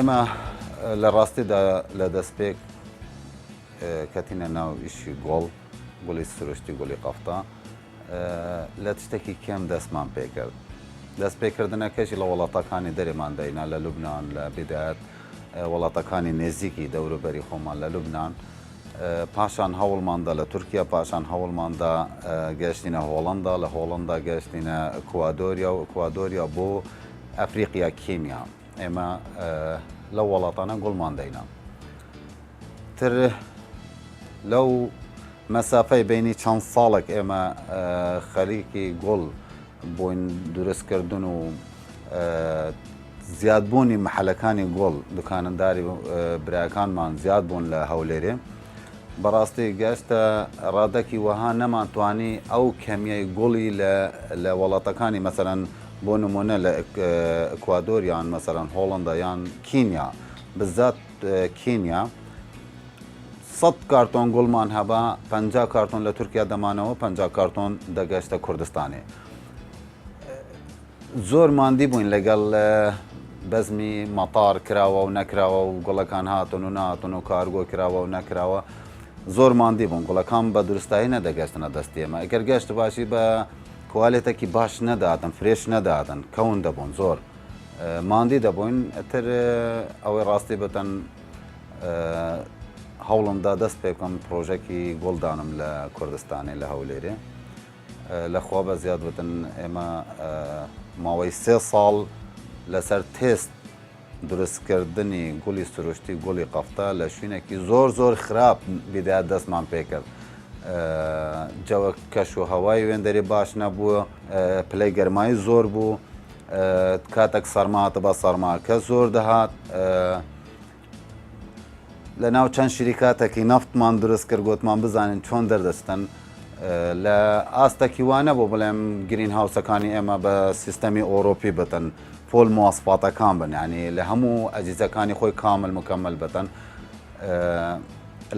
ئێمە لە ڕاستیدا لە دەستپێک کەتینە ناو ئیشی گوڵی سروشتی گوڵی قەفتا لە تشتێکی کێم دەستمان پێکرد. دەستپێکردنەکەشی لە وڵاتەکانی دەرێمان دەینا لە لوبنان لە بیدایەت وڵاتەکانی نێزیکی دەوروبەری خۆمان لە لوبنان پاشان هەوڵماندا لە تورکیا پاشان هەوڵماندا گەشتینە هۆڵندا لە هۆڵندا گەشتینە ئەکوادۆریا و ئەکوادۆریا بۆ ئەفریقیا کیمیا ئێمە لەو وڵاتانە گوڵمان دەینا تر لەو مەسافەی بینی چەند ساڵێک ئێمە خەریکی گوڵ بووین دروستکردن و زیادبوونی محلەکانی گوڵ دوکانەداری برایەکانمان زیاد بوون لە هەولێرێ بەڕاستی گەشتە ڕادەکی وەها نەمانتوانی ئەو کەمیەی گوڵی لە وڵاتەکانی مەسەرەن بۆ نمونە لە ئەکوادۆریان مەسەرەن هۆڵندا یان کینیا بزات کینیا 100 کارتۆن گوڵمان هەبا 50 کارتۆن لە تورکیا دەمانەوە 50 کارتۆن دەگەشتە کوردستانی زۆر ماندی بووین لەگەڵ بەزمی مەتار کراوە و نەکراوە و گوڵەکان هاتون و نهاتون و کارگۆ کراوە و نەکراوە زۆر ماندی بوون گوڵەکان بە دروستایی نەدەگەشتنە دەستی ئێمە ئەگەر گەشت باشی بە کوالێتێکی باش نەداتن فرێش نەداتن کەون دەبوون زۆر ماندی دەبووین ئەتر ئەوەی ڕاستی بتەن هەوڵمدا دەست پێ بکەم پرۆژێکی گوڵدانم لە کوردستانی لە هەولێرێ لەخوا بە زیاد بتن ئێمە ماوەی 3 ساڵ لەسەر تێست دروستکردنی گوڵی سروشتی گوڵی قەفتا لە شوێنێکی زۆر زۆر خراپ بیدایەت دەستمان پێکرد جەوە کەش و هەوای وێندەری باش نەبووە پلەی گەرمایی زۆر بوو کاتێک سەرماتە بە سەرماکە زۆر دەهات لە ناو چەند شیریکاتێکی نەفتمان دروست کرد گوتمان بزانین چۆن دەردەستن لە ئاستێکی وانە بۆ بڵێم گرین هاوسەکانی ئێمە بە سیستەمی ئۆرۆپی بتن فۆل مواسفاتەکان بن ینی لە هەموو ئەجیزەکانی خۆی کامل مکەمل بتن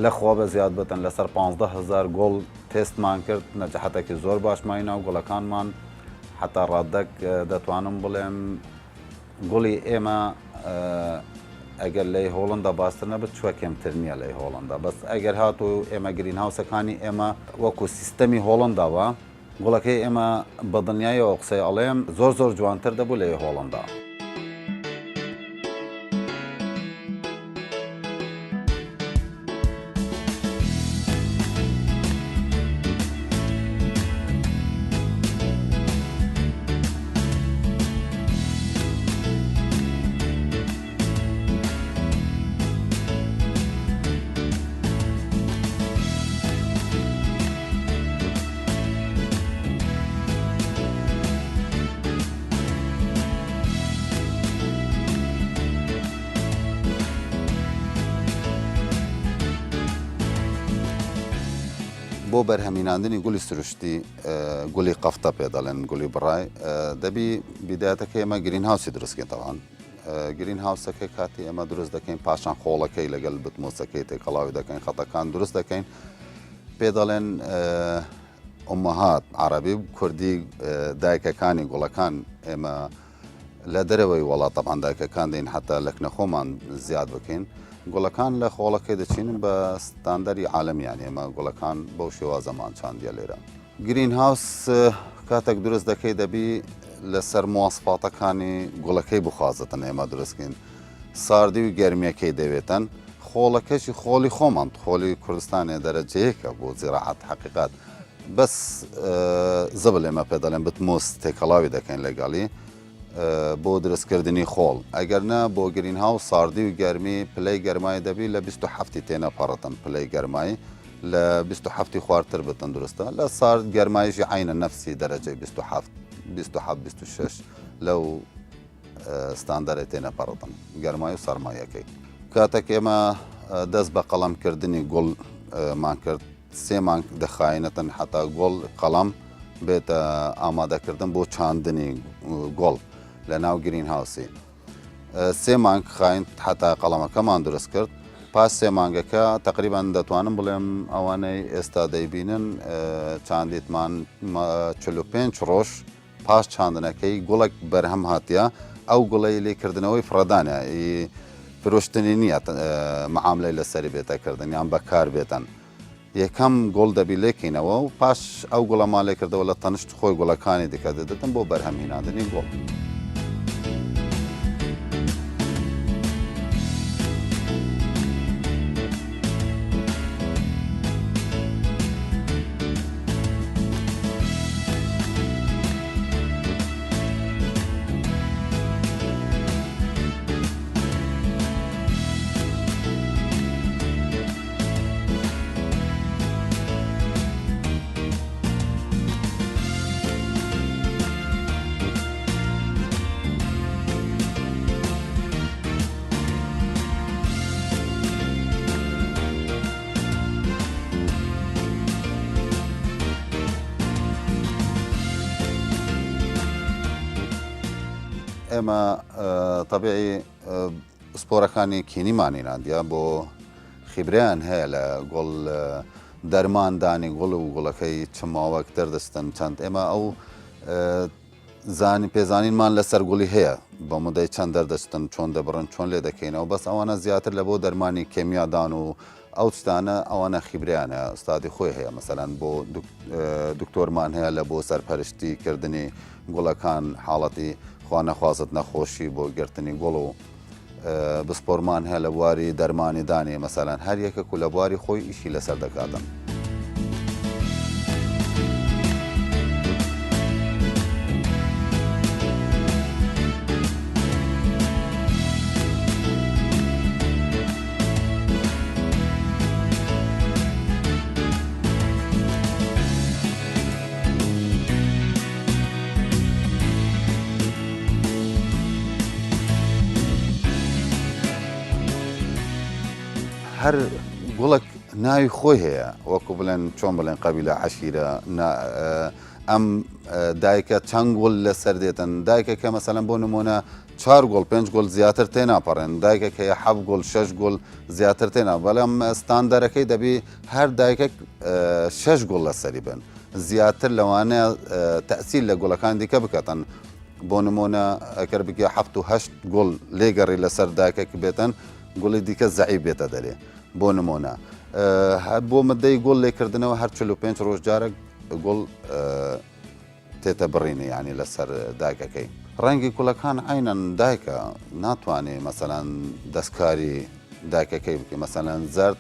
لەخوا بە زیاد بتن لەسەر 15,000 گوڵ تێستمان کرد نەجەحەتێکی زۆر باشماینا و گوڵەکانمان حتا ڕادەک دەتوانم بڵێم گوڵی ئێمە ئەگەر لەی هۆڵندا باستر نەبێت چوە کەمتر نییە لەی هۆڵندا بەس ئەگەر هاتو ئێمە گرین هاوسەکانی ئێمە وەکو سیستەمی هۆڵنداوە گوڵەکەی ئێمە بە دنیایەوە قسەی ئەڵێم زۆر زۆر جوانتر دەبوو لەی هۆڵندا بۆ بەرهەمیناندنی گوڵی سروشتی گوڵی قەفتا پێ دەڵێن گوڵی بڕای دەبی بیدایەتەکە ئێمە گرین هاوسی دروستکەین گرین هاوسەکە کاتی ئێمە دروست دەکەین پاشان خۆڵەکەی لەگەڵ بتمۆسەکەی تێکەڵاوی دەکەین خەتەکان دروست دەکەین پێ دەڵێن ئومەهات عەرەبی کوردی دایکەکانی گوڵەکان ئێمە لە دەرەوەی وڵات تەبعاً دایکەکان دەین حتا لەکنە خۆمان زیاد بکەین گوڵەکان لە خۆڵەکەی دەچینن بە ستاندەری عالەمیان ئێمە گوڵەکان بەو شێوازەمان چاندیە لێرە گرین هاوس کاتێک دروست دەکەی دەبی لەسەر مواسفاتەکانی گوڵەکەی بخوازتن ئێمە دروستکەین ساردی و گەرمیەکەی دەوێتن خۆڵەکەشی خۆڵی خۆمان خۆڵی کوردستانی دەرەجەیەکە بۆ زیراعەت حەقیقات بەس زبل ئێمە پێ دەڵێن بتمۆس تێکەڵاوی دەکەین لەگەڵی بۆ دروستکردنی خۆڵ ئەگەرنە بۆ گرین هاوس ساردی و گەرمی پلەی گەرمایی دەبی لە 27 تێنەپەڕەتن پلەی گەرمایی لە 27 خواردتر بتن دروستە لە سارد گەرمایشی عینە نەفسی دەرەجەی 27-26 لەو ستاندەرە تێنەپەڕەتن گەرمایی و سەرمایەکەی کاتێک ئێمە دەست بە قەڵەمکردنی گوڵمان کرد 3 مانگ دەخاینەتەن حتا گوڵ قەڵەم بێتە ئامادەکردن بۆ چاندنی گوڵ لە ناو گرین هاوسی 3 مانگ خاین حتا قەڵەمەکەمان دروست کرد پاش 3 مانگەکە تقریبان دەتوانم بڵێم ئەوانەی ئێستا دەیبینن چاندیتمان 45 ڕۆژ پاش چاندنەکەی گوڵێک بەرهەم هاتیە ئەو گوڵەی لێکردنەوەی فڕەدانە فرۆشتنی نییە معاملەی لەسەری بێتە کردن یان بەکار بێتن یەکەم گۆڵ دەبی لێکەینەوە و پاش ئەو گوڵە مالێ کردەوە لە تەنشت خۆی گوڵەکانی دیکە دەدەن بۆ بەرهەمهێناندنی گۆڵ. ئێمە تەبیعی سپۆرەکانی کینیمانی نادیە بۆ خیبریان هەیە لە گۆڵ دەرماندانی گوڵ و گوڵەکەی چماوەک دەردەستن چەند ئێمە ئەو پێزانینمان لەسەر گوڵی هەیە بە مدەی چەند دەردەستن چۆن دەبڕن چۆن لێ دەکەینەوە بەس ئەوانە زیاتر لە بۆ دەرمانی کێمیادان و ئەو شتانە ئەوانە خیبریانە ئستادی خۆی هەیە مەسەلەن بۆ دکتۆرمان هەیە لە بۆ سەرپەرشتی کردنی گوڵەکان حاڵەتی خوا نەخوازت نەخۆشی بۆ گرتنی گوڵ و بسپۆرمان هەیە لە بواری دەرمانی دانی مەسەلەن هەر یەکێک و لە بواری خۆی ئیشی لەسەر دەکاتن. هەر گوڵک ناوی خۆی هەیە وەکو بڵێن چۆن بڵێن قەبیلە عەشیرە ئەم دایکە چەند گوڵ لەسەر دێتن دایکێکە مەسەلەن بۆ نمونە 4 گوڵ 5 گوڵ زیاتر تێناپەڕێن دایکێک هەیە 7 گوڵ 6 گوڵ زیاتر تێنا بەڵام ستاندەرەکەی دەبی هەر دایکێک 6 گوڵ لەسەری بن زیاتر لەوانەیە تەئسیل لە گوڵەکان دیکە بکەتن بۆ نمونە ئەگەر بگە 7 و 8 گوڵ لێگەڕی لەسەر دایکێک بێتن گوڵی دیکە زەعیف بێتە دەرێ بۆ نمونە بۆ مدەی گوڵ لێکردنەوە هەر 45 ڕۆژ جارێک گوڵ تێتە بڕینی ینی لەسەر دایکەکەی ڕەنگی گوڵەکان عینەن دایکە ناتوانێ مەسەلەن دەستکاری دایکەکەی بکە مەسەلەن زەرد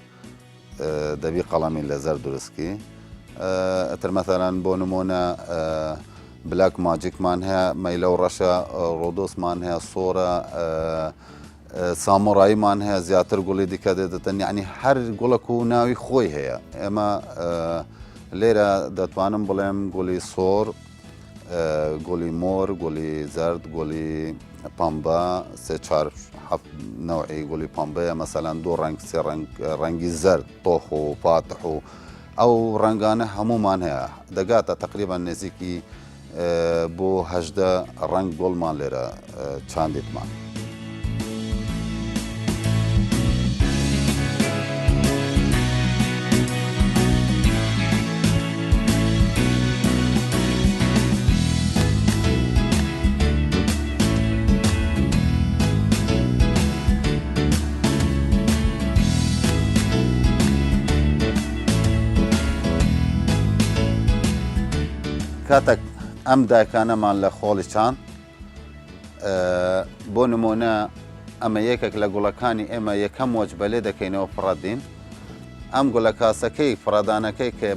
دەبی قەڵەمی لە زەرد دروستکی ئەتر مەسەلەن بۆ نمونە بلاک ماجیکمان هەیە مەیلە و ڕەشە ڕۆدۆسمان هەیە سۆرە سامۆڕاییمان هەیە زیاتر گوڵی دیکە دێتن یعنی هەر گوڵک و ناوی خۆی هەیە ئێمە لێرە دەتوانم بڵێم گوڵی سۆر گوڵی مۆر گوڵی زەرد گوڵی پەمبە سێ چوار هەفت نەوعی گوڵی پەمبەیە مەسەلەن دوو ڕەنگ سێ ڕەنگی زەرد تۆخ و پاتح و ئەو ڕەنگانە هەمومان هەیە دەگاتە تقریبان نزیکی بۆ 18 ڕەنگ گوڵمان لێرە چاندێتمان. کاتێک ئەم دایکانەمان لە خۆڵی چاند بۆ نمونە ئەمە یەکێک لە گوڵەکانی ئێمە یەکەم وەجبە لێ دەکەینەوە فڕەدین ئەم گوڵە کاسەکەی فڕەدانەکەی کە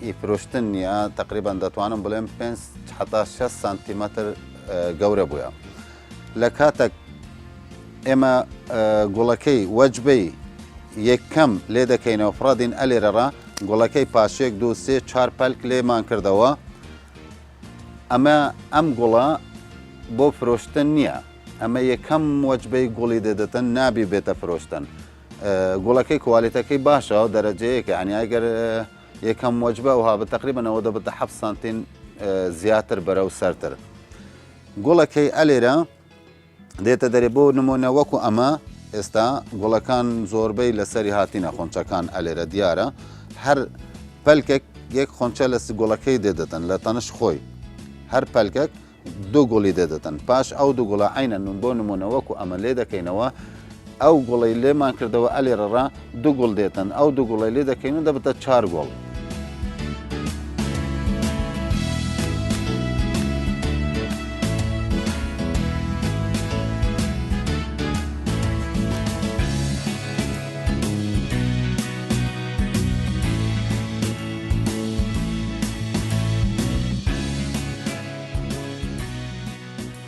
ئیفرۆشتن نییە تقریبان دەتوانم بڵێم 5 حتا 6 سانتیمەتر گەورە بووە لە کاتێک ئێمە گوڵەکەی وەجبەی یەکەم لێ دەکەینەوە فڕەدین ئەلێرەڕا گوڵەکەی پاشێک 2 3 4 پەلک لێمان کردەوە ئەمە ئەم گوڵە بۆ فرۆشتن نییە ئەمە یەکەم وەجبەی گوڵی دەدەتن نابی بێتە فرۆشتن گوڵەکەی کوالیتەکەی باشە و دەرەجەیەکە عنی ئەگەر یەکەم وەجبە وها بە تقریبەنەوە دەبێتە 7 سانتین زیاتر بەرەو سەرتر گوڵەکەی ئەلێرە دێتە دەرێ بۆ نمونە وەکو ئەمە ئێستا گوڵەکان زۆربەی لەسەری هاتینە خۆنچەکان ئەلێرە دیارە هەر پەلکێک یەک خۆنچە لە گوڵەکەی دێدەتن لە تەنش خۆی هەر پەلکێک دوو گوڵی دێدەتن پاش ئەو دوو گوڵە عینەن بۆ نمونە وەکو ئەمە لێ دەکەینەوە ئەو گوڵی لێمان کردەوە ئەلێرەڕا دوو گوڵ دێتن ئەو دوو گوڵی لێ دەکەین و دەبتە 4 گوڵ.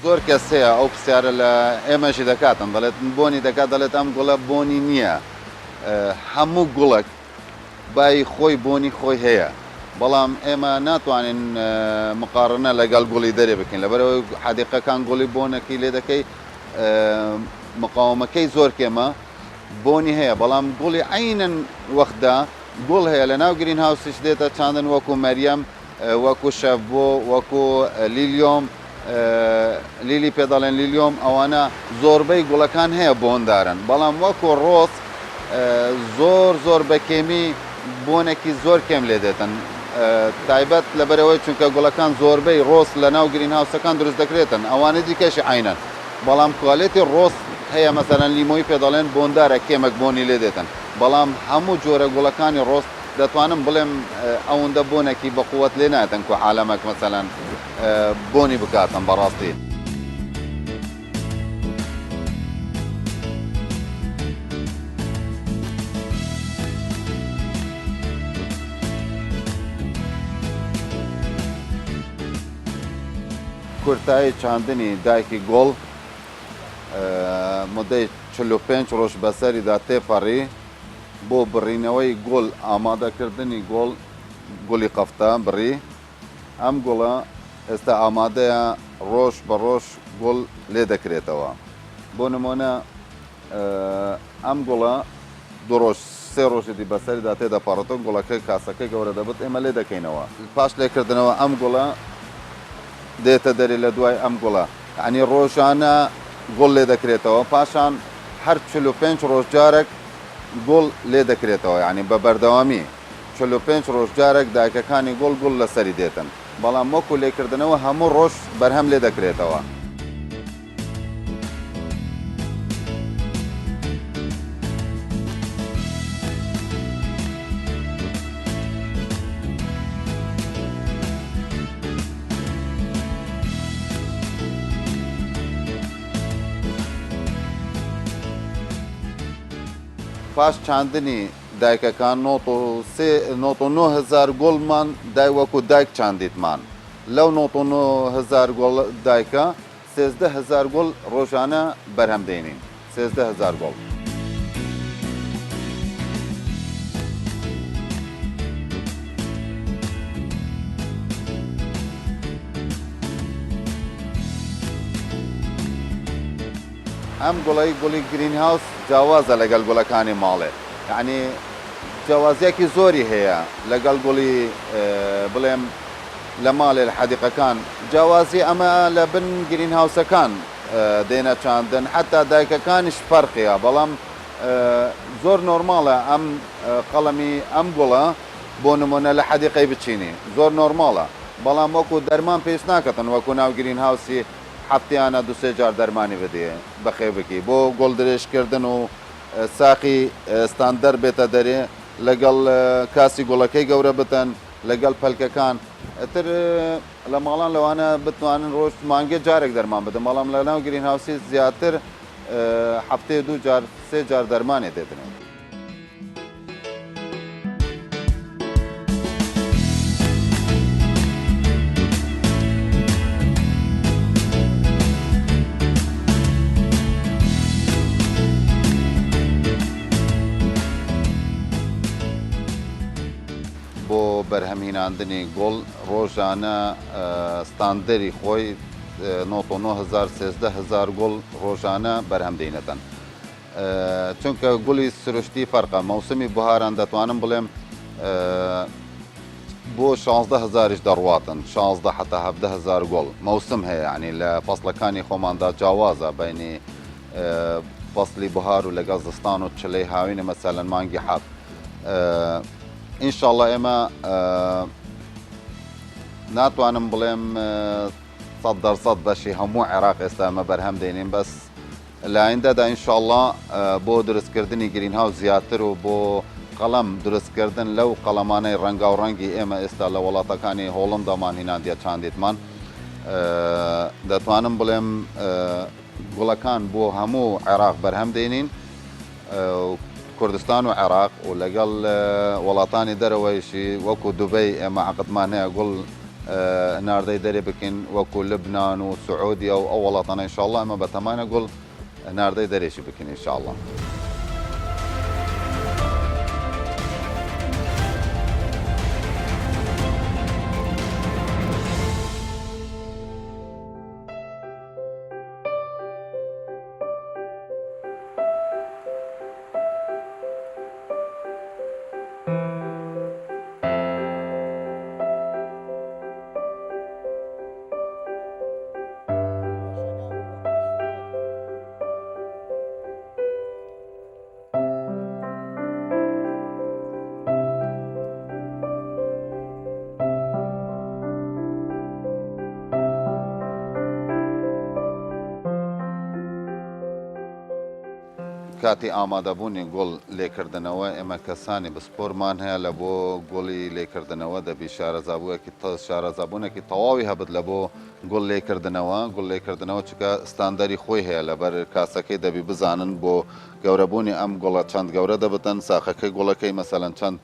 زۆر کەس هەیە ئەو پرسیارە لە ئێمەشی دەکاتن دەڵێت بۆنی دەکات دەڵێت ئەم گوڵە بۆنی نییە هەموو گوڵک بای خۆی بۆنی خۆی هەیە بەڵام ئێمە ناتوانین مقارنە لەگەڵ گوڵی دەرێ بکەین لەبەرەوەی حەدیقەکان گوڵی بۆنەکەی لێ دەکەی مقاومەکەی زۆر کێمە بۆنی هەیە بەڵام گوڵی عینەن وەخدا گوڵ هەیە لە ناو گرین هاوسیش دێتە چاندن وەکو مەریەم وەکو شەڤبۆ وەکو لیلیۆم لیلی پێدەڵێن لیلیۆم ئەوانە زۆربەی گوڵەکان هەیە بۆندارن بەڵام وەکو ڕۆس زۆر بەکێمی بۆنێکی زۆر کێم لێ دێتن تایبەت لەبەرەوەی چونکە گوڵەکان زۆربەی ڕۆس لە ناو گرین هاوسەکان دروست دەکرێتن ئەوانە دیکەشی عینەن بەڵام کوالێتی ڕۆس هەیە مەسەرەن لیمۆی پێدەڵێن بۆندارە کێمەک بۆنی لێ دێتن بەڵام هەموو جۆرە گوڵەکانی ڕۆست دەتوانم بڵێم ئەوەندە بۆنێکی بەقووەت لێ ناتن کو عالەمەک مەسەلەن بۆنی بکاتن بەڕاستی. کورتایی چاندنی دایکی گوڵ مدەی 45 ڕۆژ بەسەریدا تێپەڕی بۆ بڕینەوەی گوڵ ئامادەکردنی گوڵی قەفتە بڕی ئەم گوڵە ئێستا ئامادەیە ڕۆژ بە ڕۆژ گوڵ لێ دەکرێتەوە بۆ نمونە ئەم گوڵە دو ڕۆژ سێ ڕۆژێتی بەسەریدا تێدەپەڕێتەوە گوڵەکەی کاسەکەی گەورە دەبێت ئێمە لێ دەکەینەوە پاش لێکردنەوە ئەم گوڵە دێتە دەری لە دوای ئەم گوڵە یعنی ڕۆژانە گوڵ لێ دەکرێتەوە پاشان هەر 45 ڕۆژ جارێک گوڵ لێ دەکرێتەوە یعنی بە بەردەوامی 45 ڕۆژ جارێک دایکەکانی گوڵ لەسەری دێتن بەڵام وەکو لێکردنەوە هەموو ڕۆژ بەرهەم لێ دەکرێتەوە. پاش چاندنی دایکەکان 99,000 گوڵمان دای وەکو دایک چاندیتمان لەو 99,000 گوڵ دایکە 13,000 گوڵ ڕۆژانە بەرهەم دێنین 13,000 گوڵ. ئەم گوڵی گرین هاوس جیاوازە لەگەڵ گوڵەکانی ماڵێ یعنی جیاوازیەکی زۆری هەیە لەگەڵ گوڵی بڵێم لە ماڵێ لە حەدیقەکان جیاوازی ئەمە لە بن گرین هاوسەکان دێنە چاندن حتا دایکەکانیش فەرقیە بەڵام زۆر نۆرماڵە ئەم قەڵەمی ئەم گوڵە بۆ نمونە لە حەدیقەی بچینی زۆر نۆرماڵە بەڵام وەکو دەرمان پێش ناکەتن وەکو ناو گرین هاوسی هەفتەیانە دو سێ جار دەرمانی بدێ بەخێ بکی بۆ گوڵ درێژکردن و ساقی ستاندەر بێتە دەرێ لەگەڵ کاسی گوڵەکەی گەورە بتەن لەگەڵ پەلکەکان ئەتر لە ماڵان لەوانە بتوانن ڕۆژ مانگێ جارێک دەرمان بدەن بەڵام لە ناو گرین هاوسی زیاتر هەفتەیە دوو جار سێ جار دەرمانێ دێتنێت. بۆ بەرهەمهێناندنی گوڵ ڕۆژانە ستاندەری خۆی 99,000 گوڵ ڕۆژانە بەرهەم دێنێتن چونکە گوڵی سروشتی فەرقە مەوسمی بوهاران دەتوانم بڵێم بۆ 16,000 دەڕواتن 16 حتا 17,000 گوڵ مەوسم هەیە ینی لە فەسڵەکانی خۆماندا جیاوازە بینی فەسڵی بوهار و لەگەڵ زستان و چلەی هاوینە مەسەلەن مانگی حەب ئینشاءڵڵا ئێمە ناتوانم بڵێم 100% بەشی هەموو عێراق ئێستا ئەمە بەرهەم دێنین بەس لە ئایندەدا ئینشاءڵڵا بۆ دروستکردنی گرین هاوس زیاتر و بۆ قەڵەم دروستکردن لەو قەڵەمانەی ڕەنگا و ڕەنگی ئێمە ئێستا لە وڵاتەکانی هۆڵندامان هیناندیە چاندێتمان دەتوانم بڵێم گوڵەکان بۆ هەموو عێراق بەرهەم دێنین کوردستان و عێراق و لەگەڵ وڵاتانی دەرەوەیشی وەکو دوبەی ئێمە عەقدمان هەیە گوڵ ناردەی دەرێ بکەین وەکو لبنان و سعودیا و ئەو وڵاتانە ئینشاءڵڵا ئەمە بەتەمانە گوڵ ناردەی دەرێشی بکەین ئینشاءڵڵا. کاتی ئامادەبوونی گوڵ لێکردنەوە ئێمە کەسانی بسپۆرمان هەیە لە بۆ گوڵی لێکردنەوە دەبی شارەزابوونێکی تەواوی هەبت لە بۆ گوڵ لێکردنەوە گوڵ لێکردنەوە چکە ستاندەری خۆی هەیە لەبەر کاسەکەی دەبی بزانن بۆ گەورەبوونی ئەم گوڵە چەند گەورە دەبتن ساخەکەی گوڵەکەی مەسەلەن چەند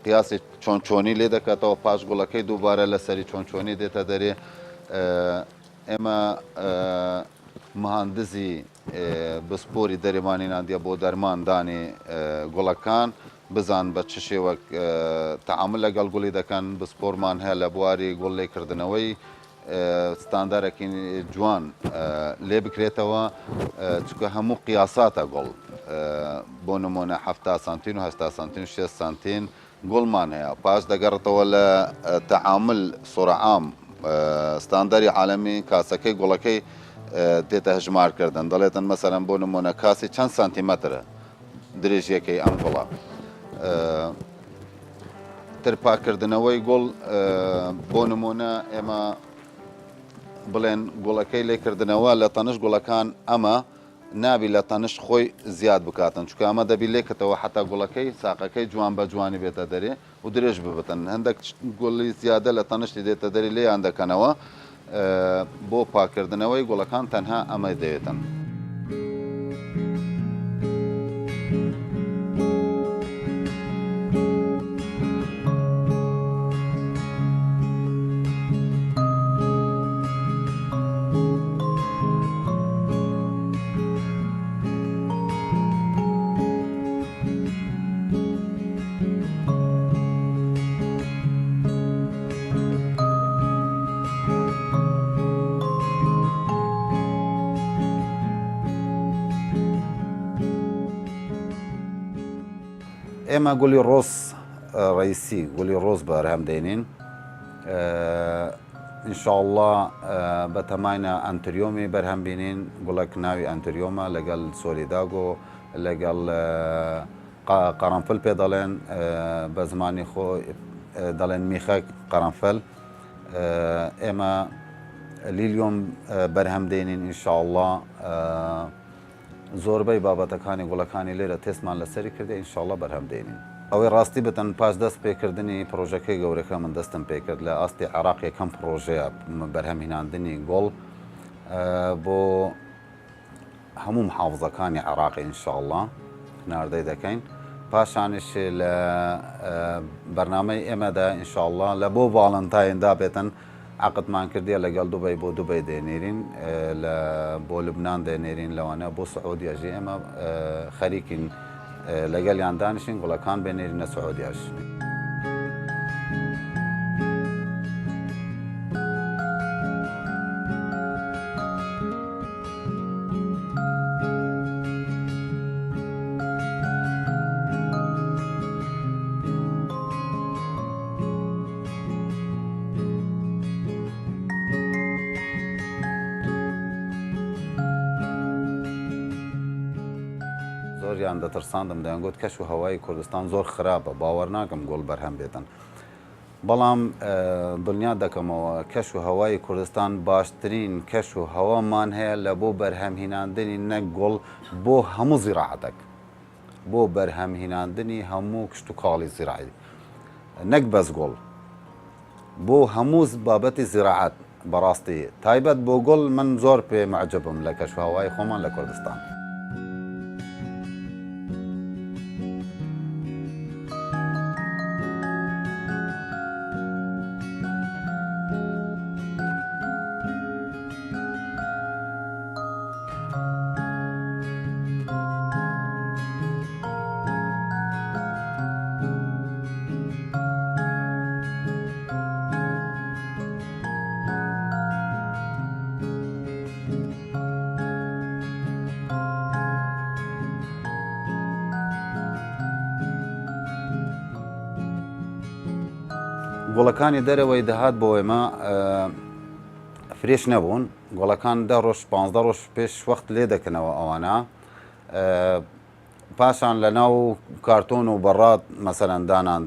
قیاسی چۆنچۆنی لێ دەکاتەوە پاش گوڵەکەی دووبارە لەسەری چۆنچۆنی دێتە دەرێ ئێمە مهندزی بسپۆری دەرێمانی ناندیە بۆ دەرماندانی گوڵەکان بزان بە چ شێوەک تەعامل لەگەڵ گوڵی دەکەن بسپۆرمان هەیە لە بواری گوڵ لێکردنەوەی ستاندارێکی جوان لێ بکرێتەوە چکە هەموو قیاساتە گوڵ بۆ نمونە 7 سانتین و 8 سانتین و 6 سانتین گوڵمان هەیە پاش دەگەڕێتەوە لە تەعامل سورعام ستانداری عالەمی کاسەکەی گوڵەکەی دێتە هەژمارکردن دەڵێتن مەسەرەن بۆ نمونە کاسی چەند سانتیمەترە درێژیەکەی ئەم گوڵە ترپاکردنەوەی گوڵ بۆ نمونە ئێمە بڵێن گوڵەکەی لێکردنەوە لە تەنش گوڵەکان ئەمە نابی لە تەنش خۆی زیاد بکاتن چکە ئەمە دەبی لێکەوە حتا گوڵەکەی ساقەکەی جوان بە جوانی بێتە دەرێ و درێژ ببتن هەندێک گوڵی زیادە لە تەنشتی دێتە دەری لێیان دەکەنەوە بۆ پاکردنەوەی گوڵەکان تەنها ئەمە دەوێتن. ئێمە گوڵی ڕۆز ڕئیسی گوڵی ڕۆز بەرهەم دێنین ئینشاءڵڵا بەتەماینە ئەنتریۆمی بەرهەم بینین گوڵک ناوی ئەنتریۆمە لەگەڵ سۆلیداگۆ لەگەڵ قەرەنفڵ پێ دەڵێن بە زمانی خۆی دەڵێن میخەک قەرەنفڵ ئێمە لیلیۆم بەرهەم دێنین ئینشاءڵڵا زۆربەی بابەتەکانی گوڵەکانی لێرە تێستمان لەسەری کردی ئینشاءڵڵا بەرهەم دێنین ئەوەی ڕاستی بتەن پاش دەست پێکردنی پرۆژەکەی گەورەکە من دەستم پێکرد لە ئاستی عێراق یەکەم پرۆژەیە بەرهەم هێناندنی گوڵ بۆ هەموو محافزەکانی عێراقی ئینشاءڵڵا ناردەی دەکەین پاشانیش لە بەرنامەی ئێمەدا ئینشاءڵڵا لە بۆ ڤاڵنتایندا بێتن عقدمان کردیە لەگەڵ دوبەی بۆ دوبەی دێنێرین بۆ لبنان دێنێرین لەوانە بۆ سعودیاژی ئێمە خەریکین لەگەڵیان دانیشین گوڵەکان بێنێرینە سعودیاش. زۆریان دەترساندم دەیانگوت کەش و هەوای کوردستان زۆر خراپە باوەڕ ناکەم گوڵ بەرهەم بێتن بەڵام دڵنیا دەکەمەوە کەش و هەوای کوردستان باشترین کەش و هەوامان هەیە لە بۆ بەرهەمهێناندنی نەک گوڵ بۆ هەموو زیراعەتێک بۆ بەرهەمهێناندنی هەموو کشت و کاڵی زیراعی نەک بەس گوڵ بۆ هەموو بابەتی زیراعەت بەڕاستی تایبەت بۆ گوڵ من زۆر پێ معجبم لە کەش و هەوای خۆمان لە کوردستان. گوڵەکانی دەرەوەی دەهات بۆ ئێمە فرێش نەبوون گوڵەکان 10 ڕۆژ 15 ڕۆژ پێش وەخت لێ دەکەنەوە ئەوانە پاشان لە ناو کارتۆن و بەڕات مەسەرەن دانان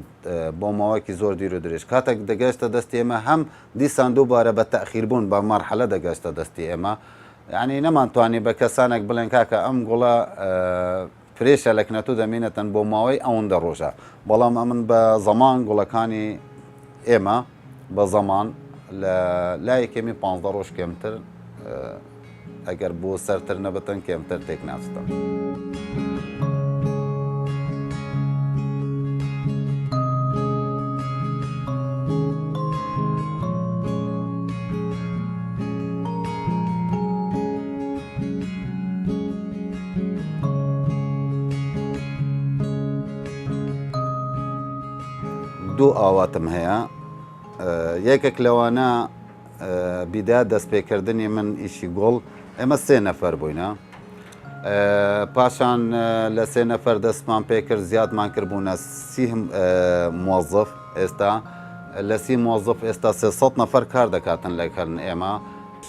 بۆ ماوەیەکی زۆر دیر و درێژ کاتێک دەگەشتە دەستی ئێمە هەم دیسان دووبارە بە تەخیربوون بە مەرحەلە دەگەشتە دەستی ئێمە یعنی نەمانتوانی بە کەسانێک بڵێن کاکە ئەم گوڵە فرێشە لە کنەتوو دەمێنێتەن بۆ ماوەی ئەوەندە ڕۆژە بەڵام ئەمن بە زەمان گوڵەکانی ئێمە بە زەمان لە لایەکێمی 15 ڕۆژ کێمتر ئەگەر بۆ سەرتر نەبەتەن کێمتر تێک ناچتن. دوو ئاواتم هەیە یەکێک لەوانە بیدا دەستپێکردنی من ئیشی گوڵ ئێمە 3 نەفەر بووینە پاشان لە 3 نەفەر دەستمان پێکرد زیادمان کردبوونە 30 موظف ئێستا لە 30 موظف ئێستا 300 نەفەر کار دەکاتن لەکردن ئێمە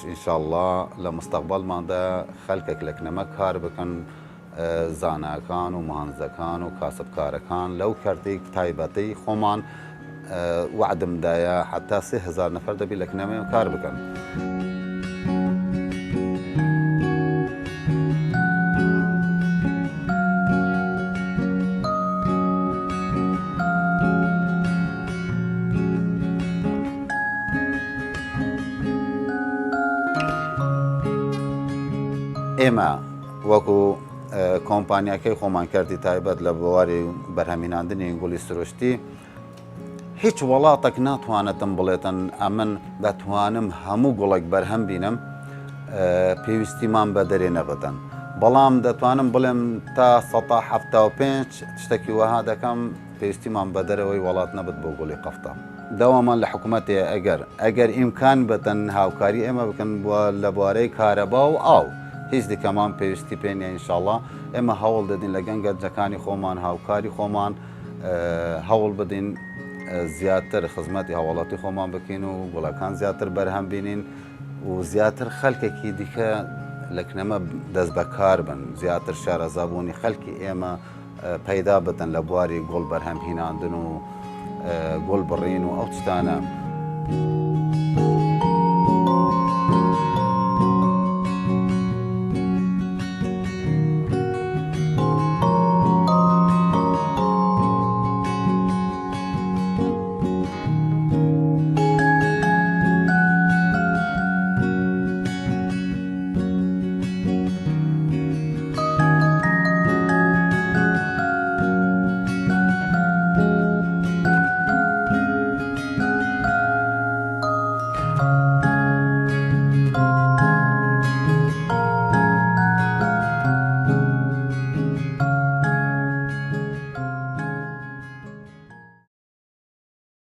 ئینشاءالله لە مستەقبەڵماندا خەلکێک لە کنەمە کار بکەن زاناکان و مهانزەکان و کاسبکارەکان لەو کەرتێک تایبەتی خۆمان وعدمدایە حتا 3000 نەفەر دەبی لە کنەمە کار بکەن. ئێمە وەکو کۆمپانیاکەی خۆمان کردی تایبەت لە بواری بەرهەمهێناندنی گوڵی سروشتی هیچ وڵاتێک ناتوانێتم بڵێتن ئەمن دەتوانم هەموو گوڵێک بەرهەم بینم پێویستیمان بە دەرێ نەبەدەن بەڵام دەتوانم بڵێم تا 175 شتێکی وەها دەکەم پێویستیمان بە دەرەوەی وڵات نەبێت بۆ گوڵی قەفتە داوامان لە حکوومەتێ ئەگەر ئیمکان بەتەن هاوکاری ئێمە بکەن لە بوارەی کارەبا و ئاو هیچ دیکەمان پێویستی پێ نیە ئینشاءڵڵا ئێمە هەوڵ دەدین لە گەنجەکانی خۆمان هاوکاری خۆمان هەوڵ بدەین زیاتر خزمەتی هەواڵەتی خۆمان بکەین و گوڵەکان زیاتر بەرهەم بینین و زیاتر خەلکێکی دیکە لە کنەمە دەست بەکار بن زیاتر شارەزابوونی خەلکی ئێمە پەیدا بدەن لە بواری گوڵ بەرهەمهێناندن و گوڵ بڕین و ئەو شتانە.